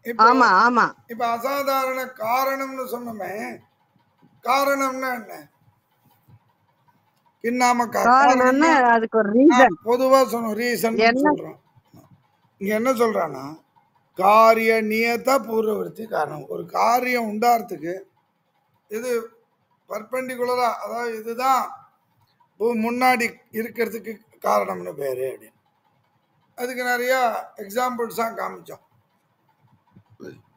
இப்போ ஆமா ஆமா இப்ப அசாதாரண காரணம்னு சொன்னோமே, காரணம்னா என்ன? கிண்ணாம காரணம்னு காரணம்னா அதுக்கு ஒரு ரீசன் பொதுவா சொன்னோம், ரீசன் என்ன. சொல்றோம். இங்க என்ன சொல்றான்னா, காரிய நியத பூர்வவர்த்தி காரணம். ஒரு காரியம் உண்டாகிறதுக்கு இது பர்பெண்டிகுலரா, அதாவது இதுதான் முன்னாடி இருக்கிறதுக்கு காரணம்னு பேரு அப்படின்னு. அதுக்கு நிறைய எக்ஸாம்பிள்ஸா காமிச்சோம்.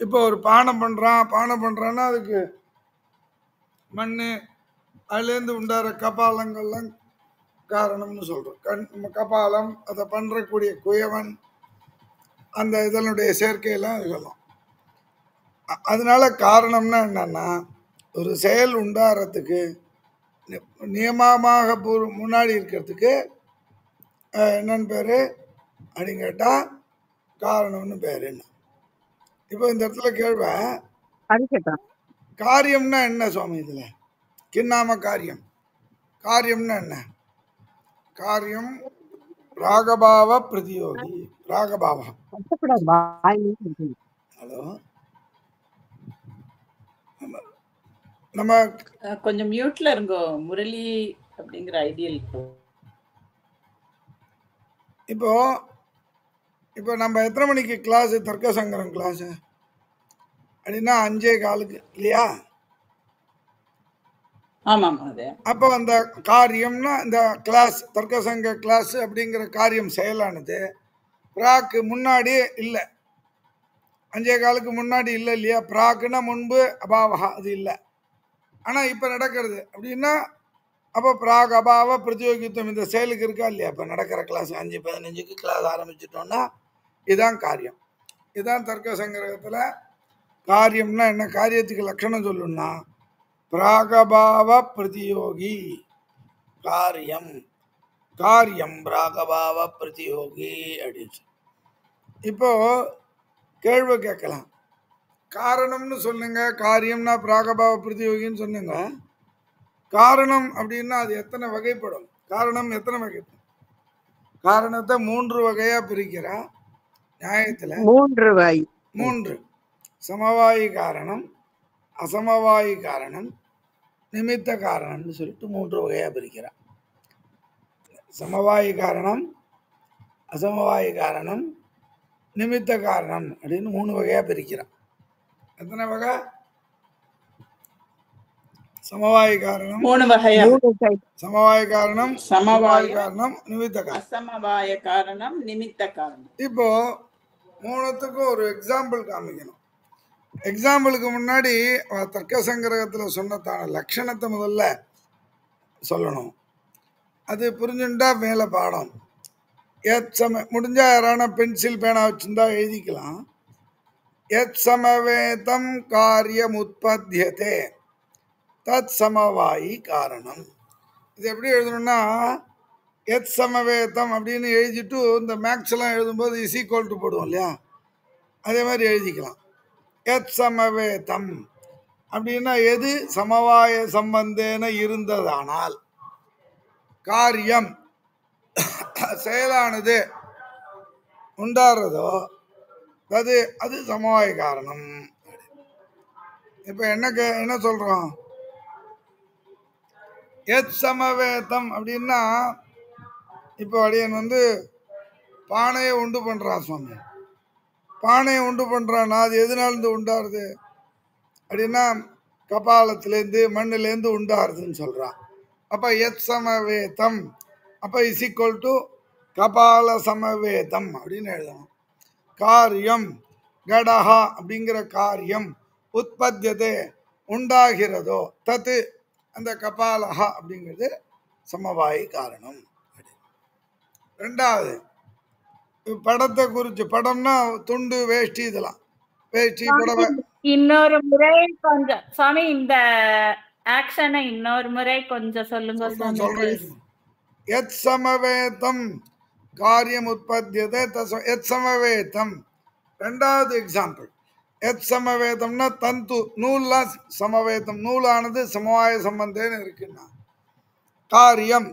இப்போ ஒரு பானை பண்றான்னா அதுக்கு மண், அதுலேருந்து உண்டார கபாலங்கள்லாம் காரணம்னு சொல்றோம். கபாலம், அதை பண்றக்கூடிய குயவன், அந்த இதனுடைய சேர்க்கையெல்லாம் சொல்லலாம். அதனால காரணம்னா என்னன்னா, ஒரு செயல் உண்டாகிறதுக்கு நியமமாக முன்னாடி இருக்கிறதுக்கு என்னன்னு பேரு அப்படின்னு கேட்டா காரணம்னு பேரு. என்ன இப்போ இந்த இடத்துல கேள்வி, காரியம்னா என்ன சுவாமி? இதுல கிண்ணாம காரியம்னா என்ன? காரியம் ராகபாவ பிரதியோகி. ராகபாவம். ஹலோ, நம்ம கொஞ்சம் மியூட்ல இருங்கோ முரளி அப்படிங்கிற ஐடியல். இப்போ இப்போ நம்ம எத்தனை மணிக்கு கிளாஸ்? தர்க்க சங்கரம் கிளாஸ் அப்படின்னா 5:15 இல்லையா? ஆமாம். அப்போ அந்த காரியம்னா இந்த கிளாஸ், தர்க்க சங்க கிளாஸ் அப்படிங்கிற காரியம் செயலானது பிராக்கு முன்னாடி இல்லை, 5:15 முன்னாடி இல்லை இல்லையா? பிராக்குன்னா முன்பு, அபாவகா அது இல்லை. ஆனால் இப்போ நடக்கிறது அப்படின்னா அப்போ பிராக் அபாவ பிரதியோகித்துவம் இந்த செயலுக்கு இருக்கா இல்லையா? இப்போ நடக்கிற கிளாஸ் 5:15 கிளாஸ் ஆரம்பிச்சிட்டோம்னா இதுதான் காரியம். இதுதான் தர்க்க சங்கிரகத்தில் காரியம்னா என்ன, காரியத்துக்கு லட்சணம் சொல்லணும்னா பிராகபாவ பிரதியோகி காரியம். காரியம் பிராகபாவ பிரதியோகி அப்படின்னு. இப்போ கேள்வி கேட்கலாம், காரணம்னு சொல்லுங்க, காரியம்னா பிராகபாவ பிரதியோகின்னு சொன்னுங்க. காரணம் அப்படின்னா அது எத்தனை வகைப்படும்? காரணம் எத்தனை வகைப்படும்? காரணத்தை 3 வகையா பிரிக்கிறா நியாயத்துல. 3 சமவாயி காரணம், அசமவாயி காரணம், நிமித்த காரணம்னு சொல்லிட்டு 3 வகையா பிரிக்கிறா. சமவாயி காரணம், அசமவாயி காரணம், நிமித்த காரணம் அப்படின்னு 3 வகையா பிரிக்கிறான். எத்தனை வகை? சமவாயி காரணம் 3 வகையா. சமவாய காரணம், சமவாய காரணம், நிமித்த காரணம், அசமவாய காரணம், நிமித்த காரணம். இப்போ 3த்துக்கும் ஒரு எக்ஸாம்பிள் காமிக்கணும். எக்ஸாம்பிளுக்கு முன்னாடி தர்க்க சங்கிரகத்தில் சொன்னதான லட்சணத்தை முதல்ல சொல்லணும். அது புரிஞ்சுட்டா மேலே பாடம். முடிஞ்சா யாரான பென்சில் பேனா வச்சிருந்தா எழுதிக்கலாம். எத் சமவேதம் காரியம் உற்பத்தியதே தத் சமவாயி காரணம். இது எப்படி எழுதணும்னா, எத் சமவேதம் அப்படின்னு எழுதிட்டு இந்த மேக்ஸ் எல்லாம் எழுதும்போது இஸ் ஈக்குவல் டு போடுவோம் இல்லையா, அதே மாதிரி எழுதிக்கலாம். எத் சமவேதம் அப்படின்னா எது சமவாய சம்பந்தேன இருந்ததானால் காரியம் செயலானது உண்டாடுறதோ அது சமவாய காரணம். இப்ப என்ன சொல்றோம்? எத் சமவேதம் அப்படின்னா இப்போ அடியன் பானையை உண்டு பண்றான் சுவாமி. பானையை உண்டு பண்றான்னா அது எதுனாலிருந்து உண்டாருது அப்படின்னா கபாலத்திலேருந்து மண்ணிலேருந்து உண்டாருதுன்னு சொல்றான். அப்ப எத் சமவேதம் அப்ப இஸ் ஈக்குவல் டு கபால சமவேதம் அப்படின்னு எழுதணும். காரியம் கடஹா அப்படிங்கிற காரியம் உற்பத்தியதே உண்டாகிறதோ தத்து அந்த கபாலஹா அப்படிங்கிறது சமவாயி காரணம். ரெண்டாவது படத்தை குறிச்சு, படம்னா துண்டு, வேஷ்டி, இதெல்லாம் வேஷ்டி புடவை. இன்னொரு முறை கொஞ்சம் சுவாமி இந்த ஆக்ஷனை இன்னொரு முறை கொஞ்சம் சொல்லுங்க. சொல்றேன். எத் சமவேதம் காரியம் உற்பத்தியதே எத் சமவேதம். ரெண்டாவது எக்ஸாம்பிள், எத் சமவேதம்னா தந்து நூல்லாம் சமவேதம், நூலானது சமவாய சம்பந்தேன்னு இருக்குன்னா, காரியம்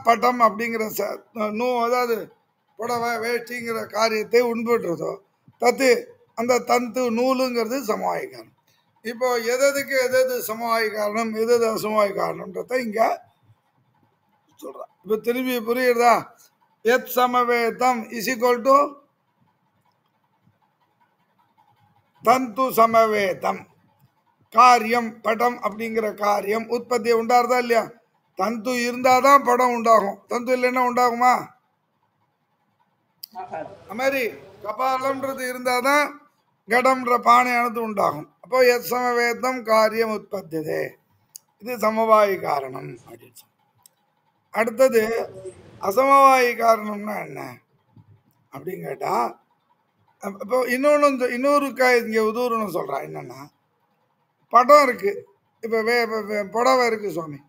படம் அப்படிங்கிற அதாவது புடவை வேஷ்டிங்கிற காரியத்தை உண்படுறதோ தத்து அந்த தந்து நூலுங்கிறது சமவாய காரணம். இப்போ எதுக்கு எது சமவாய காரணம், எது அசமவாய காரணம்ன்றத இங்க சொல்றான். இப்போ திரும்பி புரியுறதா? எத் சமவேதம் இஸ் ஈக்குவல் டு தந்து சமவேதம். காரியம் படம் அப்படிங்கிற காரியம் உற்பத்தி உண்டாருதா இல்லையா? தந்து இருந்தாதான் படம் உண்டாகும். தந்து இல்லைன்னா உண்டாகுமா? அது மாதிரி கபாலம்ன்றது இருந்தாதான் கடம்ன்ற பானையானது உண்டாகும். அப்போ எத் சமவேதம் காரியம் உற்பத்தியதே, இது சமவாயி காரணம் அப்படின்னு சொல்லி. அடுத்தது அசமவாயி காரணம்னா என்ன அப்படின்னு கேட்டா, இப்போ இன்னொரு இங்க உதாரணம் சொல்றான். என்னன்னா, படம் இருக்கு. இப்போ புடவை இருக்கு சுவாமி,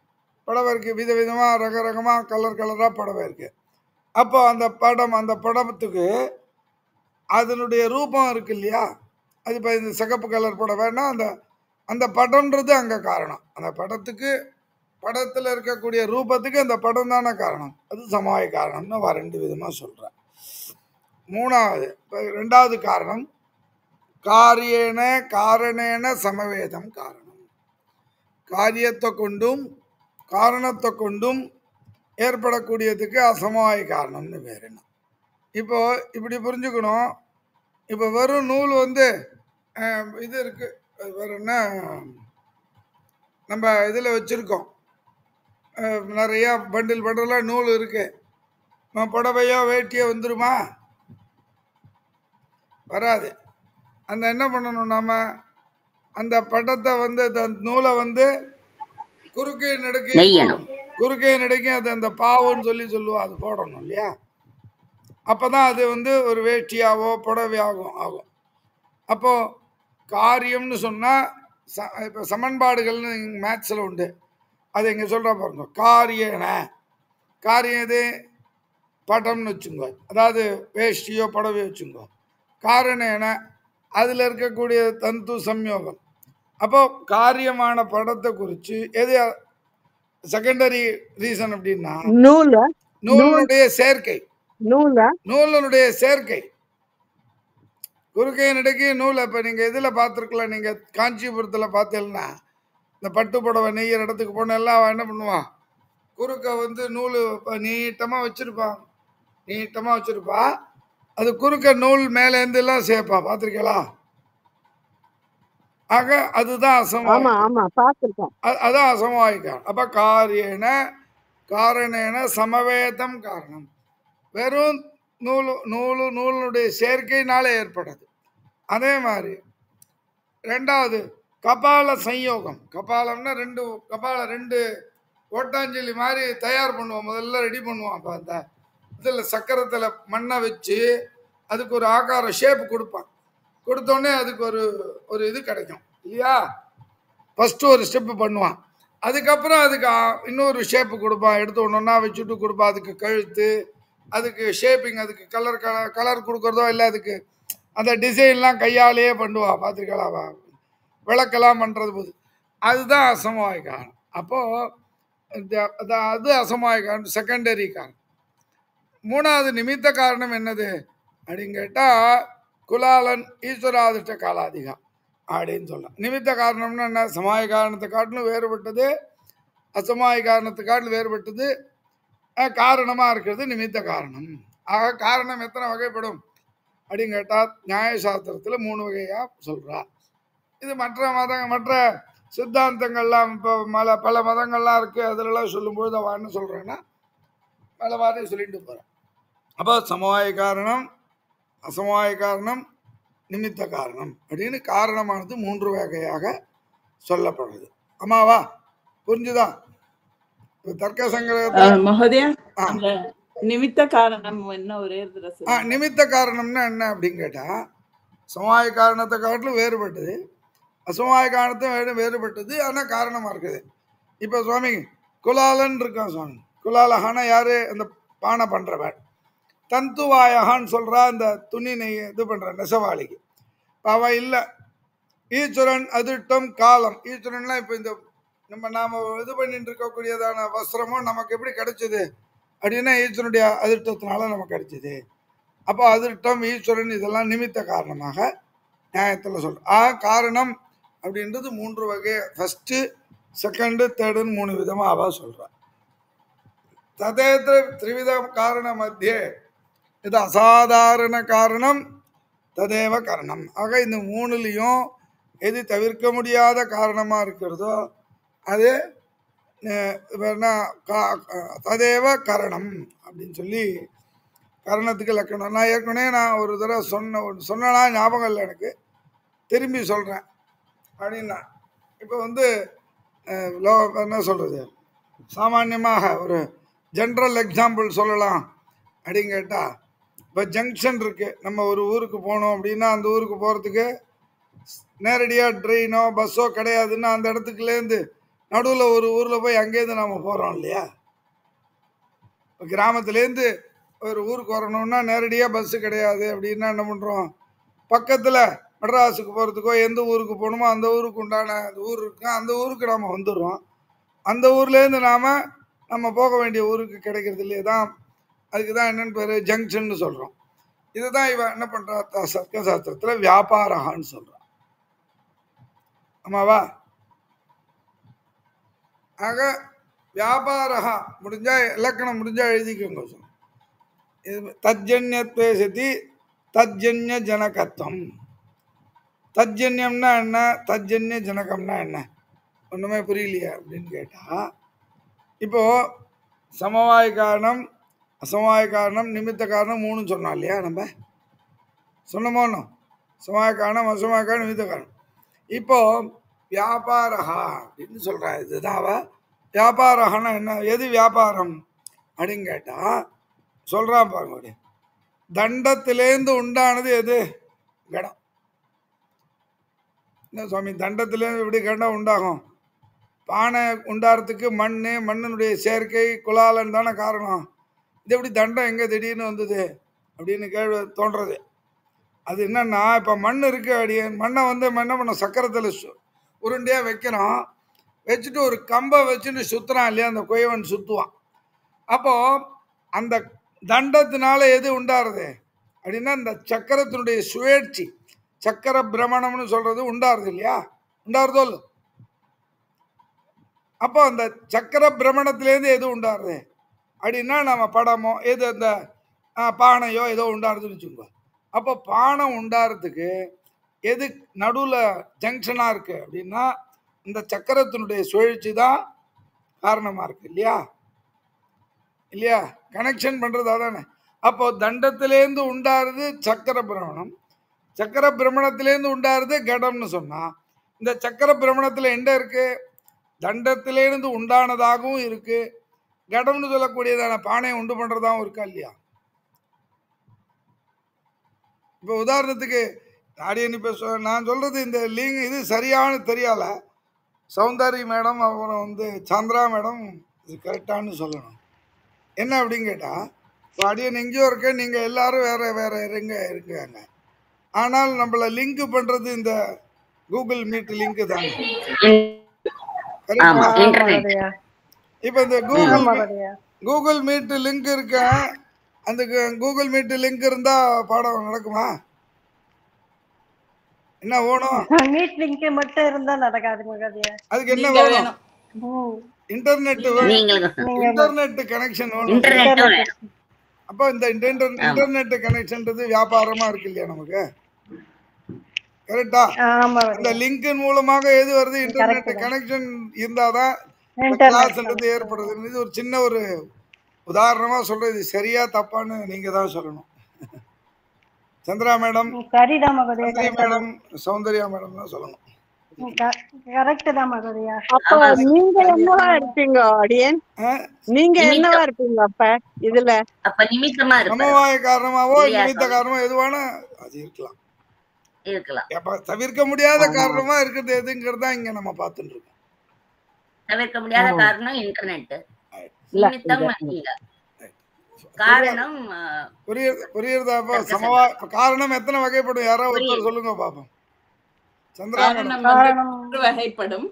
புடவை இருக்கு, விதவிதமா ரகரகமா கலரா புடவை இருக்கு. அப்போ அந்த படத்துக்கு அதனுடைய ரூபம் இருக்கு இல்லையா? அது இப்போ இந்த சிகப்பு கலர் புடவைன்னா அந்த படம்ன்றது அங்கே காரணம். அந்த படத்தில் இருக்கக்கூடிய ரூபத்துக்கு அந்த படம் தானே காரணம். அது சமவாய காரணம்னு ரெண்டு விதமாக சொல்கிறேன். மூணாவது, ரெண்டாவது காரணம் காரியேன காரணேன சமவேதம் காரணம். காரியத்தை கொண்டும் காரணத்தை கொண்டும் ஏற்படக்கூடியதுக்கு அசமவாய காரணம்னு வேறு என்ன. இப்போ இப்படி புரிஞ்சுக்கணும். இப்போ வெறும் நூல் இது இருக்கு, வேற என்ன நம்ம இதில் வச்சுருக்கோம், நிறையா பண்டிலாக நூல் இருக்கு. புடவையோ வேட்டியோ வந்துருமா? வராது. அந்த என்ன பண்ணணும், நாம அந்த படத்தை அந்த நூலை குறுக்கை நடுக்கி அது அந்த பாவுன்னு சொல்லுவோம், அது போடணும் இல்லையா? அப்போதான் அது ஒரு வேட்டியாவோ புடவையாகவும் ஆகும். அப்போ காரியம்னு சொன்னால் இப்போ சமன்பாடுகள்னு மேத்ஸில் உண்டு, அது இங்கே சொல்கிற பாருங்க. காரியம் இது படம்னு வச்சுங்க, அதாவது வேஷ்டியோ புடவையோ வச்சுங்க. காரணேன அதில் இருக்கக்கூடிய தந்து சம்யோகம். அப்போ காரியமான படத்தை குறித்து எது செகண்டரி ரீசன் அப்படின்னா நூலுடைய சேர்க்கை. குறுக்கை நடுக்கி நூல். இப்போ நீங்கள் இதில் பார்த்துருக்கலாம், நீங்கள் காஞ்சிபுரத்தில் பார்த்தீங்கன்னா இந்த பட்டு புடவை நெய்யற இடத்துக்கு போன எல்லாம் என்ன பண்ணுவான், குறுக்க நூல் நீட்டமாக வச்சுருப்பா. அது குறுக்க நூல் மேலேருந்து எல்லாம் சேர்ப்பா, பார்த்துருக்கீங்களா? ஆக அதுதான் அதான் அசமவாயிக்காரம். அப்ப காரணேன சமவேதம் காரணம். வெறும் நூலுடைய சேர்க்கையினால ஏற்படுது. அதே மாதிரி ரெண்டாவது கபால சம்யோகம். கபாலம்னா ரெண்டு ஓட்டாஞ்சலி மாதிரி தயார் பண்ணுவோம், முதல்ல ரெடி பண்ணுவோம். அப்போ அந்த இதில் சக்கரத்தில் மண்ணை வச்சு அதுக்கு ஒரு ஆகார ஷேப் கொடுப்பான். கொடுத்தோடனே அதுக்கு ஒரு இது கிடைக்கும் இல்லையா? ஃபஸ்ட்டு ஒரு ஸ்டெப்பு பண்ணுவான், அதுக்கப்புறம் அதுக்கு இன்னொரு ஷேப்பு கொடுப்பான், எடுத்து ஒன்றா வச்சுட்டு கொடுப்பான். அதுக்கு கழுத்து, அதுக்கு ஷேப்பிங், அதுக்கு கலர் கொடுக்குறதோ இல்லை, அதுக்கு அந்த டிசைன்லாம் கையாலேயே பண்ணுவான், பார்த்துருக்கலாவா? விளக்கெல்லாம் பண்ணுறது போது அதுதான் அசமவாய காரணம். அப்போது அது அசமவாய காரணம், செகண்டரி காரணம். மூணாவது நிமித்த காரணம் என்னது அப்படின்னு கேட்டால், குலாலன் ஈஸ்வராதிஷ்ட காலாதிகா அப்படின்னு சொல்லலாம். நிமித்த காரணம்னா என்ன? சமாய காரணத்தை காட்டிலும் வேறுபட்டது, அசமாய காரணத்தை காட்டிலும் வேறுபட்டது, காரணமாக இருக்கிறது நிமித்த காரணம். ஆக காரணம் எத்தனை வகைப்படும் அப்படின்னு கேட்டால், நியாயசாஸ்திரத்தில் 3 வகையாக சொல்கிறார். இது மற்ற சித்தாந்தங்கள்லாம் இப்போ பல மதங்கள்லாம் இருக்குது, அதிலெல்லாம் சொல்லும்போது அவன் என்ன சொல்கிறேன்னா பல வார்த்தையும் சொல்லிட்டு போகிறேன். அப்போ சமவாய காரணம், அசமவாய காரணம், நிமித்த காரணம் அப்படின்னு காரணமானது 3 வகையாக சொல்லப்படுது. ஆமாவா? புரிஞ்சுதா? தர்க்க சங்கிரகத்துல நிமித்த காரணம் என்ன ஒரே நிமித்த காரணம்னா என்ன அப்படின்னு கேட்டா, சமவாய காரணத்தை காட்டிலும் வேறுபட்டது, அசமவாய காரணத்தை வேறுபட்டது, ஆனால் காரணமாக இருக்குது. இப்போ சுவாமி குலாலன் இருக்கான் சுவாமி. குலாலஹானா யாரு? அந்த பானை பண்ணுறவன். தந்துவாயகான்னு சொல்கிறா அந்த துணி இது பண்ணுற நெசவாளிக்கு. இப்போ அவன் இல்லை. ஈஸ்வரன் அதிர்ஷ்டம் காலம். ஈஸ்வரன்லாம் இப்போ நாம் இது பண்ணிட்டு இருக்கக்கூடியதான வஸ்திரமும் நமக்கு எப்படி கிடைச்சிது அப்படின்னா ஈஸ்வரனுடைய அதிர்ஷ்டத்தினால நமக்கு கிடைச்சிது. அப்போ அதிர்ஷ்டம், ஈஸ்வரன் இதெல்லாம் நிமித்த காரணமாக நியாயத்தில் சொல்கிறேன். காரணம் அப்படின்றது 3 வகை, ஃபஸ்ட்டு செகண்டு தேர்டுன்னு 3 விதமாக அவ சொல்கிறான். ததேத்திர த்ரிவித காரண மத்தியே இது அசாதாரண காரணம் ததேவ காரணம். ஆக இந்த 3லையும் எது தவிர்க்க முடியாத காரணமாக இருக்கிறதோ அது ததேவ காரணம் அப்படின்னு சொல்லி காரணத்துக்கு லக்கணம். நான் ஏற்கனவே ஒரு தடவை சொன்னா ஞாபகம் இல்லை எனக்கு, திரும்பி சொல்கிறேன் அப்படின்னா. இப்போ என்ன சொல்கிறது, சாமான்யமாக ஒரு ஜென்ரல் எக்ஸாம்பிள் சொல்லலாம் அப்படின்னு கேட்டால், இப்போ ஜங்ஷன் இருக்குது, நம்ம ஒரு ஊருக்கு போகணும் அப்படின்னா அந்த ஊருக்கு போகிறதுக்கு நேரடியாக ட்ரெயினோ பஸ்ஸோ கிடையாதுன்னா அந்த இடத்துக்குலேருந்து நடுவில் ஒரு ஊரில் போய் அங்கேருந்து நம்ம போகிறோம் இல்லையா. இப்போ கிராமத்துலேருந்து ஒரு ஊருக்கு வரணும்னா நேரடியாக பஸ்ஸு கிடையாது அப்படின்னா என்ன பண்ணுறோம், பக்கத்தில் மெட்ராஸுக்கு போகிறதுக்கோ எந்த ஊருக்கு போகணுமோ அந்த ஊருக்கு உண்டான ஊர் இருக்கு, அந்த ஊருக்கு நாம் வந்துடுறோம். அந்த ஊர்லேருந்து நம்ம போக வேண்டிய ஊருக்கு கிடைக்கிறது இல்லையே தான், அதுக்கு தான் என்னென்னு பேர் ஜங்ஷன்னு சொல்கிறோம். இதுதான் இவன் என்ன பண்ணுறா சர்க்க சாஸ்திரத்தில் வியாபாரகான்னு சொல்கிறான். ஆமாவா? ஆக வியாபாரகா முடிஞ்சா இலக்கணம் முடிஞ்சா எழுதிக்கோங்க. தஜ்ஜன்யத்வே சதி தஜ்ஜன்ய ஜனகத்துவம். தஜ்ஜன்யம்னா என்ன, தஜ்ஜன்ய ஜனகம்னா என்ன, ஒன்றுமே புரியலையா அப்படின்னு கேட்டால், இப்போது சமவாய காரணம் அசமவாய காரணம் நிமித்த காரணம் 3 சொன்னோம் இல்லையா, நம்ம சொன்னமோன்னு சமவாய காரணம் அசமவாய காரணம் நிமித்த காரணம். இப்போது வியாபாரகா அப்படின்னு சொல்கிறா. இதுதான் அவ வியாபாரகன்னா என்ன, எது வியாபாரம் அப்படின்னு கேட்டால் சொல்கிறான் பாருங்க. தண்டத்திலேருந்து உண்டானது எது, கடம். என்ன சுவாமி, தண்டத்திலேருந்து எப்படி கடம் உண்டாகும்? பானை உண்டாகிறதுக்கு மண்ணினுடைய சேர்க்கை குலாலன் தானே காரணம். இது எப்படி தண்டம் எங்கே திடீர்னு வந்தது அப்படின்னு கேள்வி தோன்றது. அது என்னன்னா, இப்போ மண் இருக்குது, அடியே மண்ணை என்ன பண்ண சக்கரத்தில் உருண்டையாக வைக்கிறோம், வச்சுட்டு ஒரு கம்பை வச்சுட்டு சுற்றுறான் இல்லையா, அந்த குயவன் சுற்றுவான். அப்போது அந்த தண்டத்தினால எது உண்டாருது அப்படின்னா இந்த சக்கரத்தினுடைய சுழற்சி, சக்கர பிரமணம்னு சொல்கிறது உண்டாருது இல்லையா, உண்டாருதோ இல்லை. அப்போ அந்த சக்கர பிரமணத்திலேருந்து எது உண்டாருது அப்படின்னா நம்ம படமோ எது அந்த பானையோ ஏதோ உண்டாருதுன்னு வச்சுக்கோங்க. அப்போ பானை உண்டாகிறதுக்கு எது நடுவில் ஜங்ஷனாக இருக்குது அப்படின்னா இந்த சக்கரத்தினுடைய சுழற்சி தான் காரணமாக இருக்குது இல்லையா, இல்லையா, கனெக்ஷன் பண்ணுறது அதானே. அப்போ தண்டத்திலேருந்து உண்டாருது சக்கர பிரமணம், சக்கர பிரமணத்திலேருந்து உண்டாருது கடம்னு சொன்னால், இந்த சக்கர பிரமணத்தில் என்ன இருக்குது, தண்டத்திலேருந்து உண்டானதாகவும் இருக்குது, கடம்னு சொல்லக்கூடியதான பானையை உண்டு பண்ணுறதாகவும் இருக்கா இல்லையா. இப்போ உதாரணத்துக்கு ஆடியன் இப்போ நான் சொல்கிறது இந்த இது சரியானு தெரியல, சௌந்தரி மேடம் அப்புறம் சந்திரா மேடம் இது கரெக்டானு சொல்லணும். என்ன அப்படின்னு கேட்டால், இப்போ அடியன் எங்கேயோ இருக்கேன், நீங்கள் எல்லாரும் வேறு இருக்காங்க, ஆனால் நம்மளை லிங்க் பண்ணுறது இந்த கூகுள் மீட் லிங்க் தாங்க. இப்போ இந்த கூகுள் மீட் லிங்க் இருக்க, அந்த கூகுள் மீட் லிங்க் இருந்தால் பாடம் நடக்குமா? என்ன வேணும்? மீட் லிங்க் மட்டும் இருந்தா நடக்காது மகதியா. அதுக்கு என்ன வேணும்? இன்டர்நெட் கனெக்ஷன் வேணும். அப்போ இந்த இன்டர்நெட் கனெக்ஷன்றது வியாபாரமா இருக்கு இல்லையா நமக்கு, கரெக்டா? இந்த லிங்கின் மூலமாக எது வருது, இன்டர்நெட் கனெக்ஷன் இருந்தாதான் கிளாஸ்ன்றது ஏற்படுது. இது ஒரு சின்ன ஒரு உதாரணமா சொல்றது, சரியா தப்பான்னு நீங்க தான் சொல்லணும். Chandra madam, madam, Soundarya madam தான் சொல்லணும். கரெக்ட் தான் மகதியா. அப்ப நீங்க என்னவா இருப்பீங்க ஆடியன், நீங்க என்னவா இருப்பீங்க அப்ப இதுல? அப்ப நிமித்தமா இருப்பீங்க. சமவாய காரணமாவோ நிமித்த காரணமோ எதுவான அது இருக்கலாம். அப்ப தவிர்க்க முடியாத காரணமா இருக்கிறது எதுங்கிறது தான் இங்க நம்ம பார்த்துட்டு இருக்கோம். தவிர்க்க முடியாத காரணம் இன்டர்நெட், நிமித்தம் இல்ல காரணம். புரியுறதா? அப்ப சமவாய காரணம் எத்தனை வகைப்படும், யாராவது ஒருத்தர் சொல்லுங்க பாப்போம். வகைப்படும்.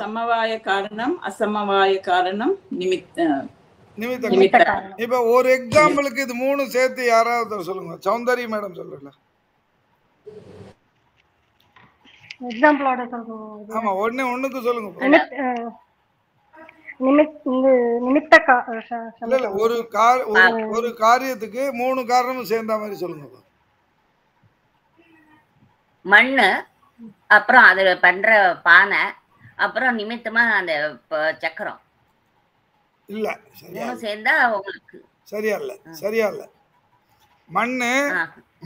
சமவாய காரணம், அசமவாய காரணம், நிமித்த காரணம். இப்ப ஒரு எக்ஸாம்பிளுக்கு இது 3 சேர்த்து யாராவது சொல்லுங்க. சௌந்தரி மேடம் சொல்லுங்க. எக்ஸாம்பிளோட சொல்லுங்க. ஆமா, ஒண்ணுக்கு சொல்லுங்க. நிமித் நிமித் நிமித்த இல்ல இல்ல, ஒரு காரியத்துக்கு 3 காரணமும் சேர்ந்த மாதிரி சொல்லுங்க. மண்ணு, அப்புறம் அதுல பண்ற பானை, அப்புறம் நிமித்தமா அந்த சக்கரம். இல்ல, சேர்ந்தா உங்களுக்கு சரியா இல்ல.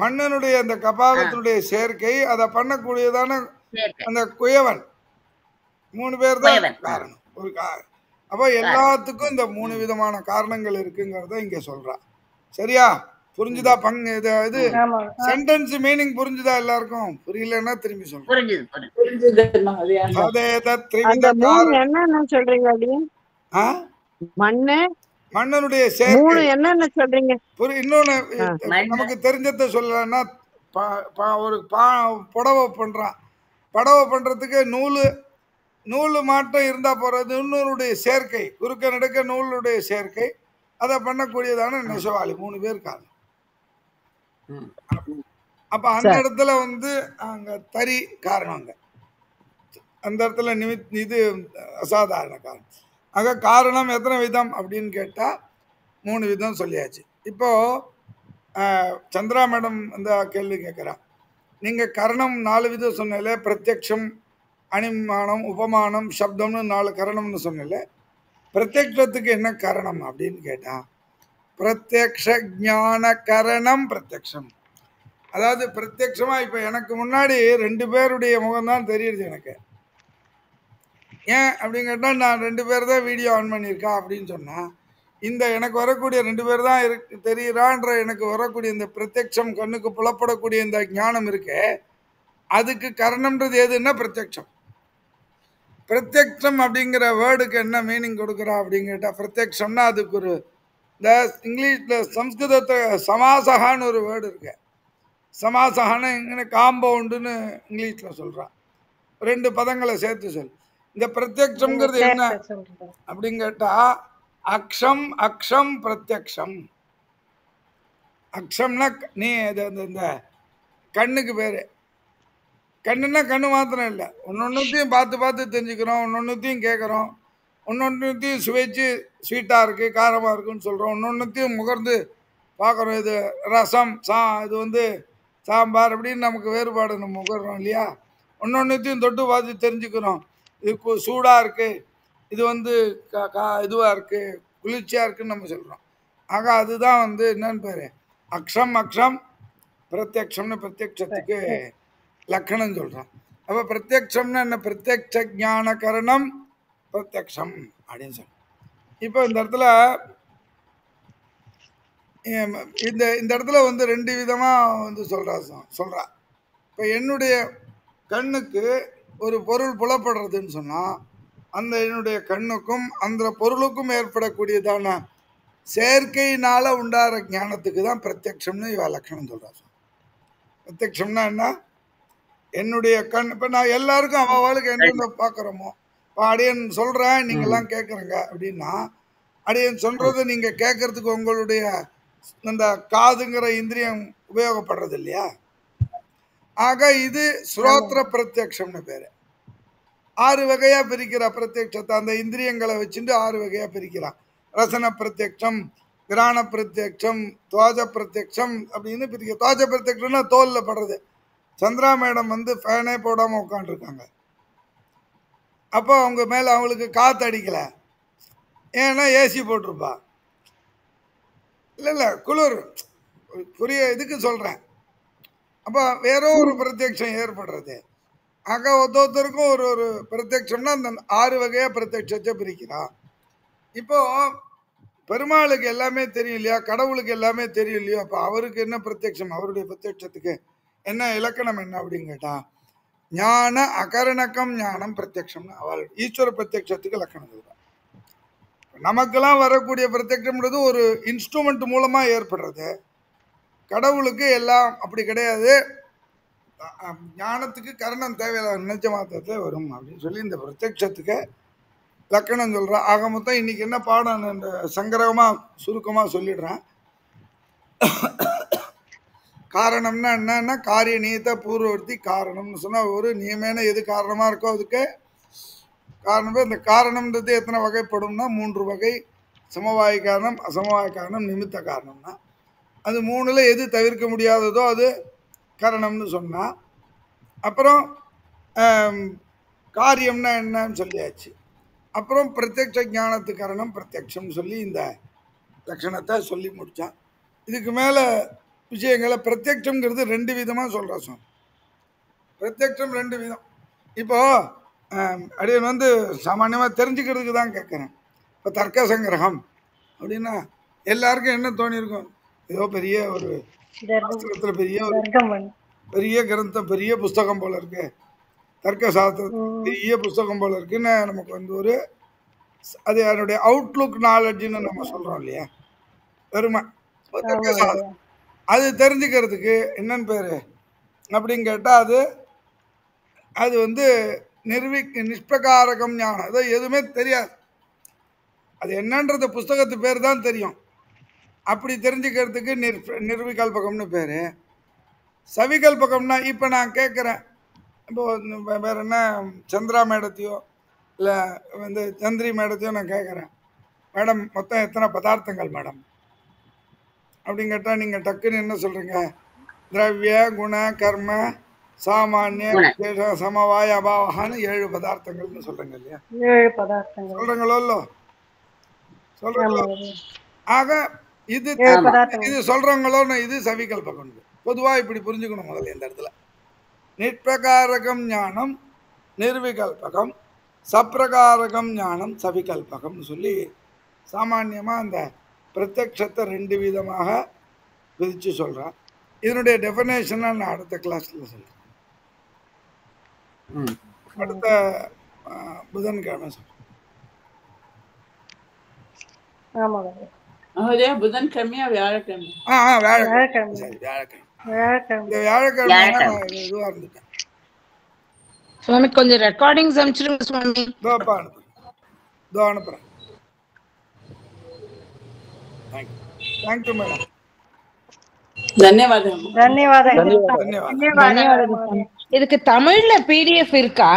மண்ணினுடைய அந்த கபாலத்தினுடைய சேர்க்கை, அதை பண்ணக்கூடியதான அந்த குயவன், 3 பேர் தான் காரணம். அப்ப எல்லாத்துக்கும் இந்த 3 விதமான காரணங்கள் இருக்குங்கிறத இங்க சொல்றா. சரியா? புரிஞ்சுதா? இது சென்டென்ஸ் மீனிங் புரிஞ்சுதா எல்லாருக்கும்? புரியலன்னா திரும்பி சொல்றேன். மண்ணனுடைய சேர்க்கை என்னன்னு சொல்றீங்க? இன்னொன்னு நமக்கு தெரிஞ்சத சொல்லலன்னா, ஒரு புடவை பண்றான். புடவை பண்றதுக்கு நூலு மாட்டம் இருந்தா போறது. நூலுடைய சேர்க்கை, குறுக்க நடுக்க நூலுடைய சேர்க்கை, அதை பண்ணக்கூடியதான நெசவாளி. 3 பேர் காரணம். அப்ப அந்த இடத்துல அங்க தறி காரணம். அந்த இடத்துல இது அசாதாரண காரணம். ஆக காரணம் எத்தனை விதம் அப்படின்னு கேட்டா 3 விதம் சொல்லியாச்சு. இப்போ சந்திரா மேடம் அந்த கேள்வி கேட்குறான். நீங்க கரணம் 4 விதம் சொன்னல, பிரத்யக்ஷம், அனிமானம், உபமானம், சப்தம்னு 4 கரணம்னு சொன்னல. பிரத்யக்ஷத்துக்கு என்ன கரணம் அப்படின்னு கேட்டா, பிரத்யக்ஷ ஞான கரணம் பிரத்யக்ஷம். அதாவது பிரத்யக்ஷமா இப்ப எனக்கு முன்னாடி 2 பேருடைய முகம் தான் தெரியுது எனக்கு. ஏன் அப்படின்னு கேட்டா, நான் 2 பேர் தான் வீடியோ ஆன் பண்ணியிருக்கா அப்படின்னு சொன்னா, இந்த எனக்கு வரக்கூடிய 2 பேர் தான் தெரியுறான்ற எனக்கு வரக்கூடிய இந்த பிரத்யக்ஷம், கண்ணுக்கு புலப்படக்கூடிய இந்த ஞானம் இருக்கு, அதுக்கு கரணம்ன்றது எதுன்னா பிரத்யக்ஷம். பிரத்யக்ஷம் அப்படிங்கிற வேர்டுக்கு என்ன மீனிங் கொடுக்குறா அப்படின்னு கேட்டா, பிரத்யக்ஷம்னா அதுக்கு ஒரு இந்த இங்கிலீஷ்ல சம்ஸ்கிருதத்தை சமாசகான்னு ஒரு வேர்டு இருக்கு. சமாசகான்னு இங்கே காம்பவுண்டுன்னு இங்கிலீஷ்ல சொல்றான். 2 பதங்களை சேர்த்து சொல். இந்த பிரத்யக்ஷம்ங்கிறது என்ன அப்படின்னு கேட்டா, அக்ஷம் அக்ஷம் பிரத்யக்ஷம். அக்ஷம்னா நீ இந்த கண்ணுக்கு பேரு. கண்ணுன்னா கண்ணு மாத்திரம் இல்லை, ஒன்னொன்னுத்தையும் பார்த்து தெரிஞ்சுக்கிறோம், ஒன்னொன்னுத்தையும் கேட்குறோம், ஒன்னொன்னுத்தையும் சுவைச்சு ஸ்வீட்டாக இருக்குது, காரமாக இருக்குன்னு சொல்கிறோம், ஒன்னொன்னுத்தையும் முகர்ந்து பார்க்குறோம். இது ரசம், இது சாம்பார் அப்படின்னு நமக்கு வேறுபாடு நம்ம முகர்றோம் இல்லையா? ஒன்னொன்னுத்தையும் தொட்டு பார்த்து தெரிஞ்சுக்கிறோம். இது சூடாக இருக்குது, இது இதுவாக இருக்குது, குளிர்ச்சியாக இருக்குன்னு நம்ம சொல்கிறோம். ஆக அதுதான் என்னன்னு பேர் அக்ஷம். அக்ஷம் பிரத்யக்ஷம்னு பிரத்யக்ஷத்துக்கு லக்கணம் சொல்கிறான். அப்போ பிரத்யக்ஷம்னா என்ன? பிரத்யக்ஷ ஞான கரணம் பிரத்யக்ஷம் அப்படின்னு சொல்கிறோம். இப்போ இந்த இடத்துல இந்த இடத்துல 2 விதமாக சொல்கிறா. இப்போ என்னுடைய கண்ணுக்கு ஒரு பொருள் புலப்படுறதுன்னு சொன்னால், அந்த என்னுடைய கண்ணுக்கும் அந்த பொருளுக்கும் ஏற்படக்கூடியதான செயற்கையினால உண்டாகிற ஞானத்துக்கு தான் பிரத்யக்ஷம்னு இவ லட்சணம் சொல்கிறா. பிரத்யக்ஷம்னா என்ன? என்னுடைய கண், இப்போ நான் எல்லாருக்கும் அவளுக்கு என்னென்ன பார்க்குறோமோ, இப்போ அடியன் சொல்கிறேன், நீங்கள்லாம் கேட்குறங்க அப்படின்னா, அடியன் சொல்கிறத நீங்கள் கேட்குறதுக்கு உங்களுடைய இந்த காதுங்கிற இந்திரியம் உபயோகப்படுறது இல்லையா? ஆக இது ஸ்ரோத்ர பிரத்யக்ஷம்னு பேர். 6 வகையாக பிரிக்கிற பிரத்யக்ஷத்தை அந்த இந்திரியங்களை வச்சுட்டு 6 வகையாக பிரிக்கிறான். ரசன பிரத்யக்ஷம், கிராண பிரத்யக்ஷம், துவாஜ பிரத்யக்ஷம் அப்படின்னு பிரிக்க. துவாஜ பிரத்யக்ஷம்னா தோலில் படுறது. சந்திரா மேடம் ஃபேனே போடாமல் உட்காந்துருக்காங்க. அப்போ அவங்க மேலே அவங்களுக்கு காற்று அடிக்கலை, ஏன்னா ஏசி போட்டிருப்பா. இல்லை குளிர் இதுக்கு சொல்கிறேன். அப்போ வேற ஒரு பிரத்யக்ஷம் ஏற்படுறது. ஆக ஒருத்தருக்கும் ஒரு பிரத்யக்ஷம்னா அந்த 6 வகையாக பிரத்யக்ஷத்தை பிரிக்கிறான். இப்போ பெருமாளுக்கு எல்லாமே தெரியும் இல்லையா? கடவுளுக்கு எல்லாமே தெரியும் இல்லையா? அப்போ அவருக்கு என்ன பிரத்யக்ஷம்? அவருடைய பிரத்யக்ஷத்துக்கு என்ன இலக்கணம் என்ன அப்படின்னு கேட்டா, ஞான அகரணக்கம் ஞானம் பிரத்யக்ஷம்னு அவள் ஈஸ்வர பிரத்யக்ஷத்துக்கு இலக்கணம் இதுதான். நமக்கெல்லாம் வரக்கூடிய பிரத்யக்ஷம்ன்றது ஒரு இன்ஸ்ட்ருமெண்ட் மூலமாக ஏற்படுறது. கடவுளுக்கு எல்லாம் அப்படி கிடையாது. ஞானத்துக்கு கரணம் தேவையில்லை, நினைச்ச மாத்திரத்தில் வரும் அப்படின்னு சொல்லி இந்த பிரத்யக்ஷத்துக்கு லக்கணம் சொல்கிறேன். ஆக மொத்தம் இன்னைக்கு என்ன பாடம் சங்கரகமாக சுருக்கமாக சொல்லிடுறேன். காரணம்னா என்னன்னா காரிய நியத பூர்வவர்த்தி காரணம்னு சொன்னால் ஒரு நியமேன எது காரணமாக இருக்கோ அதுக்கு காரணம். இந்த காரணம்ன்றது எத்தனை வகைப்படும்னா 3 வகை. சமவாய காரணம், அசமவாய காரணம், நிமித்த காரணம்னா அது 3ல் எது தவிர்க்க முடியாததோ அது காரணம்னு சொன்னால். அப்புறம் காரியம்னா என்னன்னு சொல்லியாச்சு. அப்புறம் பிரத்யக்ஷ ஞானத்து காரணம் பிரத்யக்ஷம்னு சொல்லி இந்த லட்சணத்தை சொல்லி முடித்தான். இதுக்கு மேலே விஷயங்களை பிரத்யக்ஷங்கிறது 2 விதமாக சொல்கிறோம் சார். பிரத்யக்ஷம் 2 விதம். இப்போது அடியன் சாமானியமாக தெரிஞ்சுக்கிறதுக்கு தான் கேட்குறேன். இப்போ தர்க்க சங்கிரகம் அப்படின்னா எல்லாருக்கும் என்ன தோணியிருக்கும், ஏதோ பெரிய ஒரு சாஸ்திரத்தில் பெரிய கிரந்தம், பெரிய புஸ்தகம் போல இருக்கு, தர்க்க சாஸ்திரம் பெரிய புஸ்தகம் போல இருக்குன்னு நமக்கு ஒரு அது அதனுடைய அவுட்லுக் நாலேஜ்னு நம்ம சொல்கிறோம் இல்லையா, வெறுமை தர்க்க சாஸ்திரம். அது தெரிஞ்சுக்கிறதுக்கு என்னன்னு பேர் அப்படின்னு கேட்டால் அது நிஷ்பிரகாரகம் ஞானம். அது எதுவுமே தெரியாது, அது என்னன்றது புஸ்தகத்து பேர் தான் தெரியும். அப்படி தெரிஞ்சுக்கிறதுக்கு நிர்விகல்பகம்னு பேர். சவிகல்பகம்னா இப்போ நான் கேட்குறேன், இப்போ வேற என்ன சந்திரா மேடத்தையோ இல்லை சந்திரி மேடத்தையோ நான் கேட்குறேன், மேடம் மொத்தம் எத்தனை பதார்த்தங்கள் மேடம் அப்படின்னு கேட்டால் நீங்கள் டக்குன்னு என்ன சொல்கிறீங்க, திரவிய குண கர்ம சாமானிய சமவாய அபாவகான்னு 7 பதார்த்தங்கள்னு சொல்றீங்க இல்லையா, 7 பதார்த்தங்கள் சொல்றீங்களோ சொல்றீங்களோ. ஆக இது சொல்றவங்களோன்னு இது சவிகல்பகம். பொதுவாக இப்படி புரிஞ்சுக்கணும் முதல்ல இந்த இடத்துல. நிற்பிரகாரகம் ஞானம் நிர்விகல்பகம், சப்பிரகாரகம் ஞானம் சவிகல்பகம்னு சொல்லி சாமான்யமாக அந்த பிரத்யக்ஷத்தை 2 விதமாக பிரித்து சொல்கிறேன். இதனுடைய டெஃபினேஷனை நான் அடுத்த கிளாஸில் சொல்கிறேன். அடுத்த புதன்கிழமை சொல்கிறேன். புதன்கிழமையா வியாழக்கிழமை? வியாழக்கிழமை. சரி, வியாழக்கிழமை இதுவாக இருந்துட்டேன். சுவாமி கொஞ்சம் ரெக்கார்டிங்ஸ் அனுப்பிச்சிருங்க சுவாமி. அனுப்புறேன். Thank you madam. ధన్యవాదాలు. இதுக்கு தமிழ்ல PDF இருக்கா?